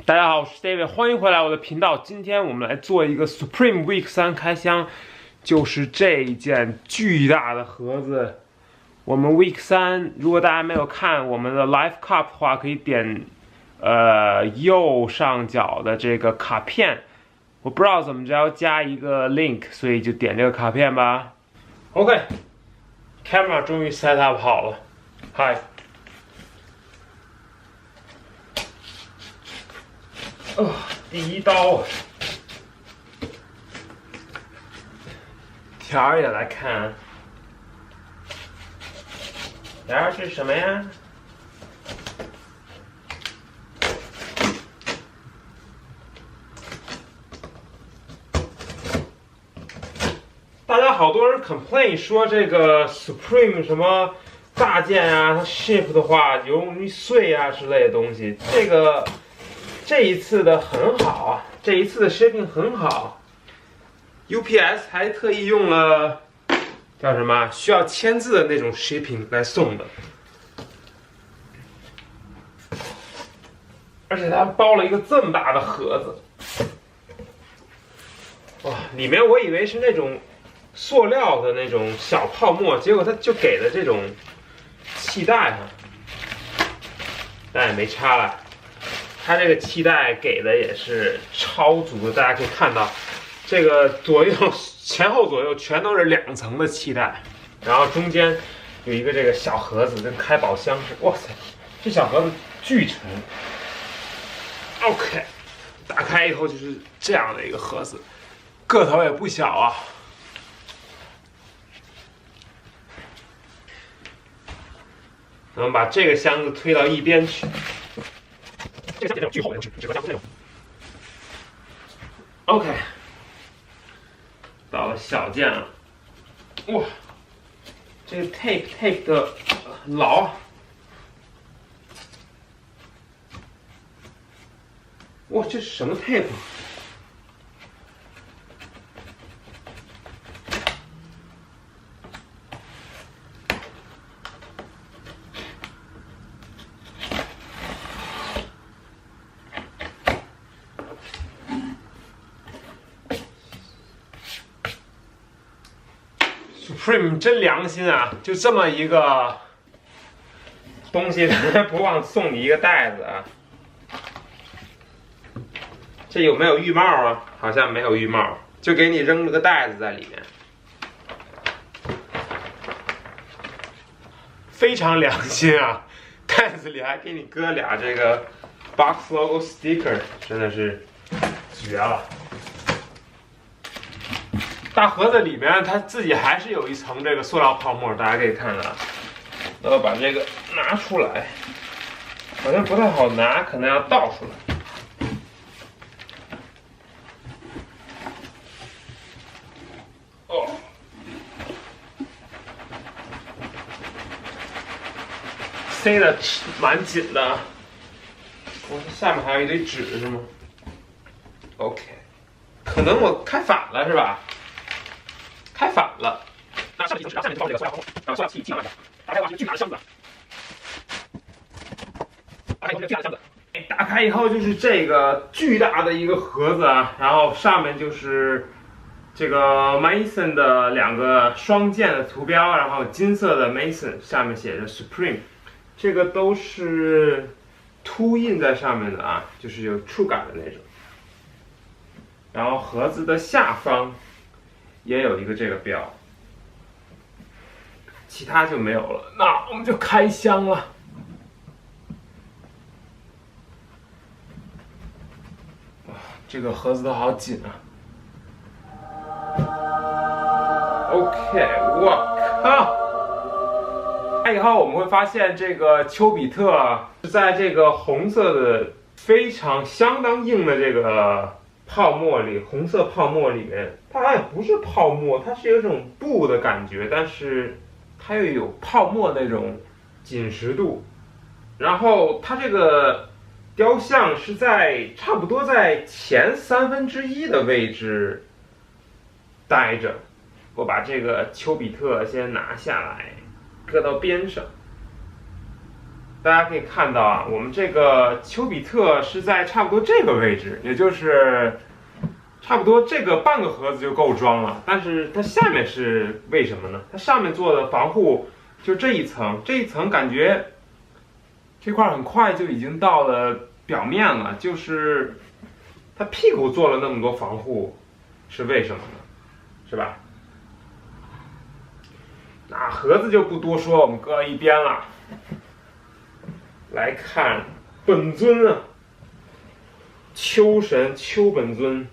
大家好，我是 David， 欢迎回来我的频道。今天我们来做一个 Supreme Week 3开箱，就是这一件巨大的盒子。我们 Week 3，如果大家没有看我们的 Live Cup 的话，可以点右上角的这个卡片。我不知道怎么着要加一个 link， 所以就点这个卡片吧。OK，camera 终于 set up 好了。嗨。第一刀，条儿也来看，条儿是什么呀？大家好多人 complain 说这个 Supreme 什么大件啊，它 ship 的话容易碎啊之类的东西，这一次的很好啊，这一次的 shipping 很好 ，UPS 还特意用了叫什么需要签字的那种 shipping 来送的，而且它包了一个这么大的盒子，哇，里面我以为是那种塑料的那种小泡沫，结果它就给了这种气袋啊，但也没差了。它这个气袋给的也是超足的，大家可以看到，这个前后左右全都是2层的气袋，然后中间有一个这个小盒子，跟开宝箱似的。哇塞，这小盒子巨沉。OK， 打开以后就是这样的一个盒子，个头也不小啊。我们把这个箱子推到一边去。这个箱子那种巨厚的纸盒箱子那种。OK， 到了小件了，哇，这个 tape 的很牢啊！哇，这是什么 tape？ Supreme 真良心啊！就这么一个东西，不忘送你一个袋子啊！这有没有浴帽啊？好像没有浴帽，就给你扔了个袋子在里面，非常良心啊！袋子里还给你搁俩这个 box logo sticker， 真的是绝了！大盒子里面它自己还是有一层这个塑料泡沫，大家可以看到。那我把这个拿出来，好像不太好拿，可能要倒出来。哦，塞得蛮紧的。我这下面还有一堆纸是吗 ？OK， 可能我开反了是吧？开反了，那上面就是，然后下面就放这个塑料泡沫，然后塑料气囊来着。打开的话是巨大的箱子，打开以后是巨大的箱子。打开以后就是这个巨大的一个盒子啊，然后上面就是这个 Mason 的2个双剑的图标，然后金色的 Mason， 下面写着 Supreme， 这个都是凸印在上面的啊，就是有触感的那种。然后盒子的下方也有一个这个标，其他就没有了。那我们就开箱了。哇，这个盒子都好紧啊。OK， 我靠！以后我们会发现这个丘比特是在这个红色的相当硬的这个泡沫里，红色泡沫里面，它也不是泡沫，它是有一种布的感觉，但是它又有泡沫那种紧实度。然后它这个雕像是差不多在前1/3的位置待着。我把这个丘比特先拿下来，搁到边上。大家可以看到啊，我们这个丘比特是在差不多这个位置，也就是差不多这个半个盒子就够装了。但是它下面是为什么呢？它上面做的防护就这一层，这一层感觉这块很快就已经到了表面了，就是它屁股做了那么多防护，是为什么呢？是吧？那盒子就不多说，我们搁一边了。来看本尊啊，丘神丘本尊。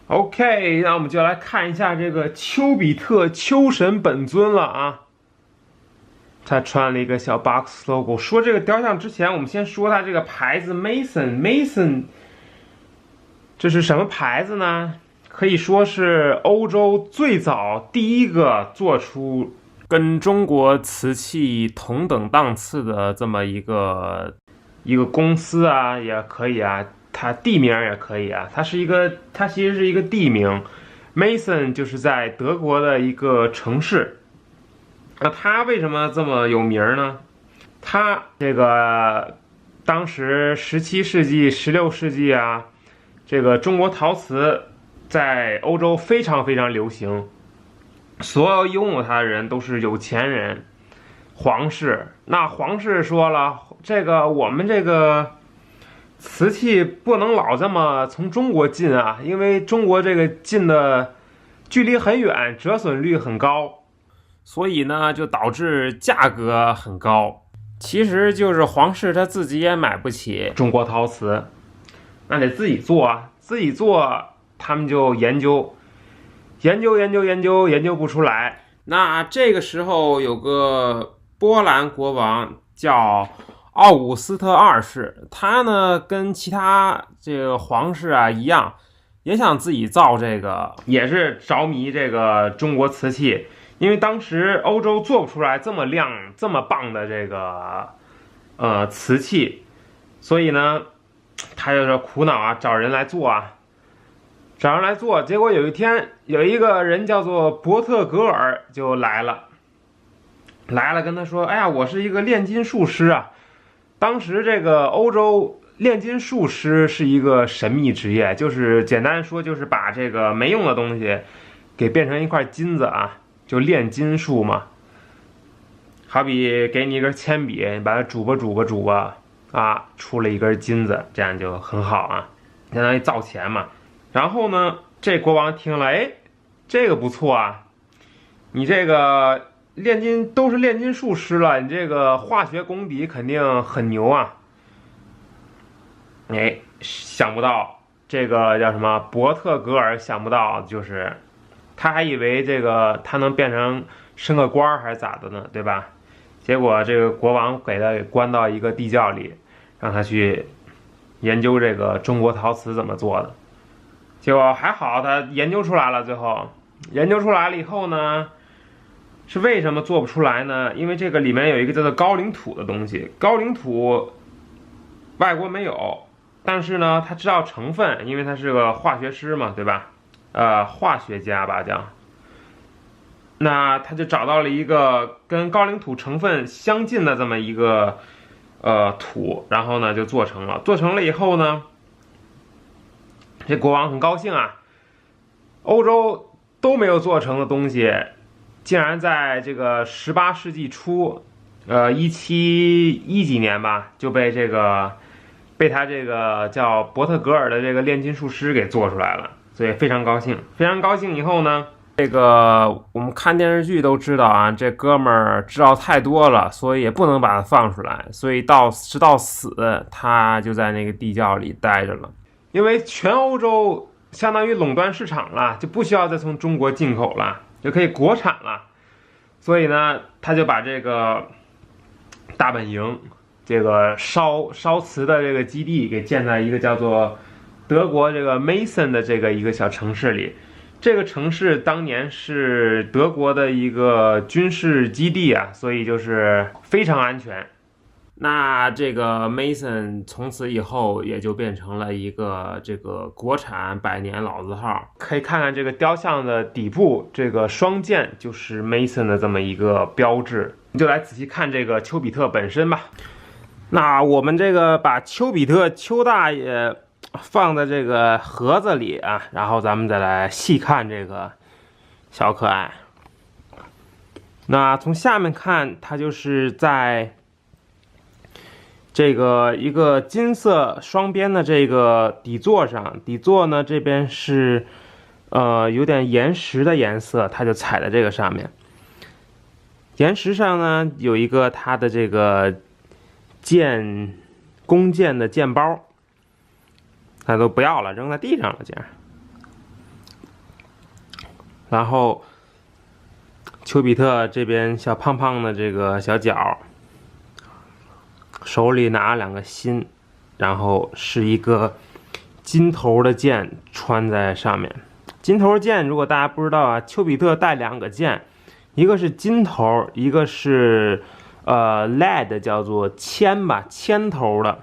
OK， 那我们就来看一下这个丘比特丘神本尊了啊。他穿了一个小 box logo。说这个雕像之前，我们先说他这个牌子 Mason， 这是什么牌子呢？可以说是欧洲最早第一个做出跟中国瓷器同等档次的这么一个公司啊，也可以啊，它地名也可以啊，它其实是一个地名 ，Mason 就是在德国的一个城市。那它为什么这么有名呢？它这个当时17世纪、16世纪啊，这个中国陶瓷在欧洲非常非常流行，所有拥有它的人都是有钱人，皇室。那皇室说了，这个我们这个瓷器不能老这么从中国进啊，因为中国这个进的距离很远，折损率很高。所以呢，就导致价格很高。其实就是皇室他自己也买不起中国陶瓷，那得自己做啊，自己做，他们就研究不出来。那这个时候有个波兰国王叫奥古斯特二世，他呢跟其他这个皇室啊一样，也想自己造这个，也是着迷这个中国瓷器。因为当时欧洲做不出来这么亮、这么棒的这个瓷器，所以呢，他就是苦恼啊，找人来做啊，结果有一天，有一个人叫做伯特格尔就来了跟他说：“哎呀，我是一个炼金术师啊。”当时这个欧洲炼金术师是一个神秘职业，就是简单说，就是把这个没用的东西给变成一块金子啊。就炼金术嘛，好比给你一根铅笔，你把它煮吧啊，出了一根金子，这样就很好啊，相当于造钱嘛。然后呢，这国王听了，哎，这个不错啊，你这个都是炼金术师了，你这个化学功底肯定很牛啊。哎，想不到这个叫什么伯特格尔，想不到就是。他还以为这个他能变成升个官还是咋的呢，对吧？结果这个国王给他关到一个地窖里，让他去研究这个中国陶瓷怎么做的。结果还好，他研究出来了。最后研究出来了以后呢，是为什么做不出来呢？因为这个里面有一个叫做高岭土的东西，高岭土外国没有，但是呢，他知道成分，因为他是个化学师嘛，对吧？化学家吧叫，那他就找到了一个跟高岭土成分相近的这么一个土，然后呢就做成了。做成了以后呢，这国王很高兴啊，欧洲都没有做成的东西，竟然在这个18世纪初，17几年吧，就被他这个叫伯特格尔的这个炼金术师给做出来了。所以非常高兴，非常高兴。以后呢，这个我们看电视剧都知道啊，这哥们儿知道太多了，所以也不能把他放出来，所以直到死，他就在那个地窖里待着了。因为全欧洲相当于垄断市场了，就不需要再从中国进口了，就可以国产了。所以呢，他就把这个大本营，这个烧瓷的这个基地给建在一个叫做德国这个 Mason 的这个一个小城市里。这个城市当年是德国的一个军事基地啊，所以就是非常安全。那这个 Mason 从此以后也就变成了一个这个国产百年老字号。可以看看这个雕像的底部，这个双剑就是 Mason 的这么一个标志。就来仔细看这个丘比特本身吧。那我们这个把丘比特丘大爷放在这个盒子里啊，然后咱们再来细看这个小可爱。那从下面看，它就是在这个一个金色双边的这个底座上，底座呢这边是有点岩石的颜色，它就踩在这个上面。岩石上呢有一个它的这个弓箭的箭包，它都不要了，扔在地上了竟然。然后丘比特这边小胖胖的这个小脚，手里拿2个心，然后是一个金头的箭穿在上面。金头箭如果大家不知道啊，丘比特带2个箭，一个是金头，一个是lead 叫做铅吧，铅头的。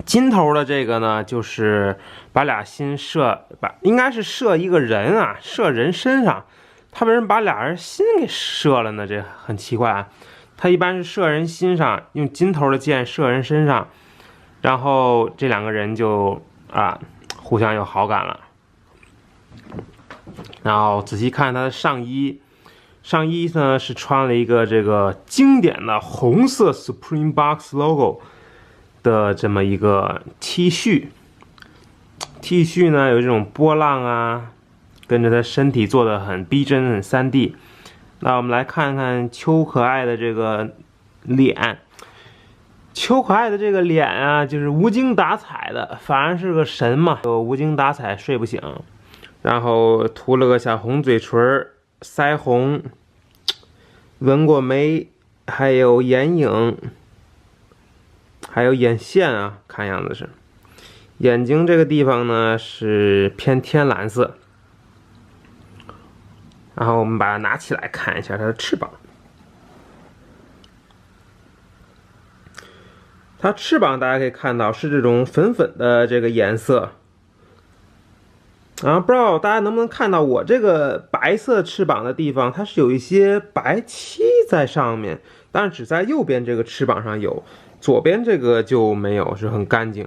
金头的这个呢，就是把俩心应该是射一个人啊，射人身上。他为什么把俩人心给射了呢？这很奇怪啊。他一般是射人心上，用金头的箭射人身上，然后这2个人就互相有好感了。然后仔细看他的上衣，上衣呢是穿了一个这个经典的红色 Supreme Box logo 的这么一个 T 恤。T 恤呢有这种波浪啊，跟着他身体做的很逼真，很3D。那我们来看看丘可爱的这个脸。丘可爱的这个脸啊，就是无精打采的，反而是个神嘛，就无精打采睡不醒。然后涂了个小红嘴唇，腮红，纹过眉，还有眼影，还有眼线啊，看样子是。眼睛这个地方呢是偏天蓝色。然后我们把它拿起来看一下它的翅膀。它翅膀大家可以看到是这种粉粉的这个颜色。不知道大家能不能看到我这个白色翅膀的地方，它是有一些白漆在上面，但是只在右边这个翅膀上有，左边这个就没有，是很干净。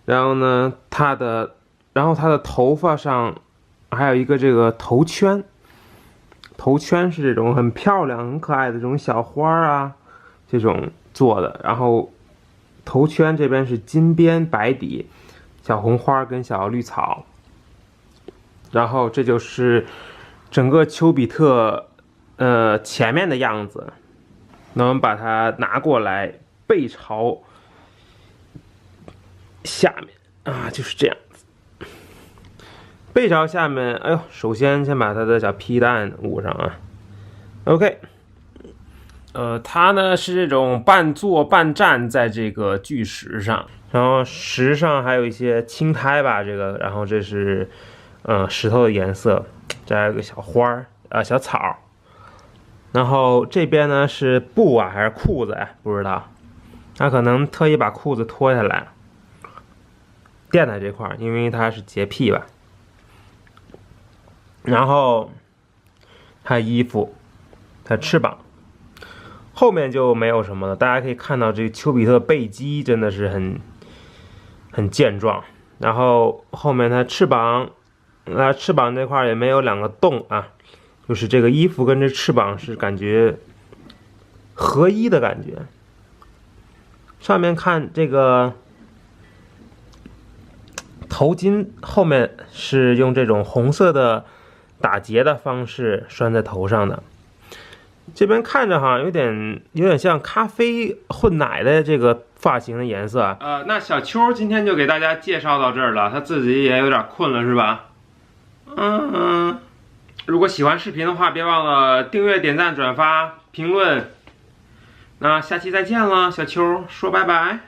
然后呢，它的头发上还有一个这个头圈。头圈是这种很漂亮、很可爱的这种小花啊，这种做的。然后头圈这边是金边白底，小红花跟小绿草。然后这就是整个丘比特前面的样子。那我们把它拿过来，背朝下面啊，就是这样。背朝下面，哎呦，首先先把它的小皮蛋捂上啊。OK， 它呢是这种半坐半站在这个巨石上，然后石上还有一些青苔吧，这个，然后这是石头的颜色，这还有个小花小草。然后这边呢是布啊还是裤子呀？不知道，他可能特意把裤子脱下来垫在这块，因为它是洁癖吧。然后它衣服，它翅膀，后面就没有什么了。大家可以看到这个丘比特背肌真的是很健壮。然后后面它翅膀，翅膀这块也没有2个洞啊，就是这个衣服跟这翅膀是感觉合一的感觉。上面看这个头巾后面是用这种红色的打结的方式拴在头上的。这边看着好像有点像咖啡混奶的这个发型的颜色。那小丘今天就给大家介绍到这儿了，他自己也有点困了是吧？如果喜欢视频的话，别忘了订阅、点赞、转发、评论。那下期再见了，小丘说拜拜。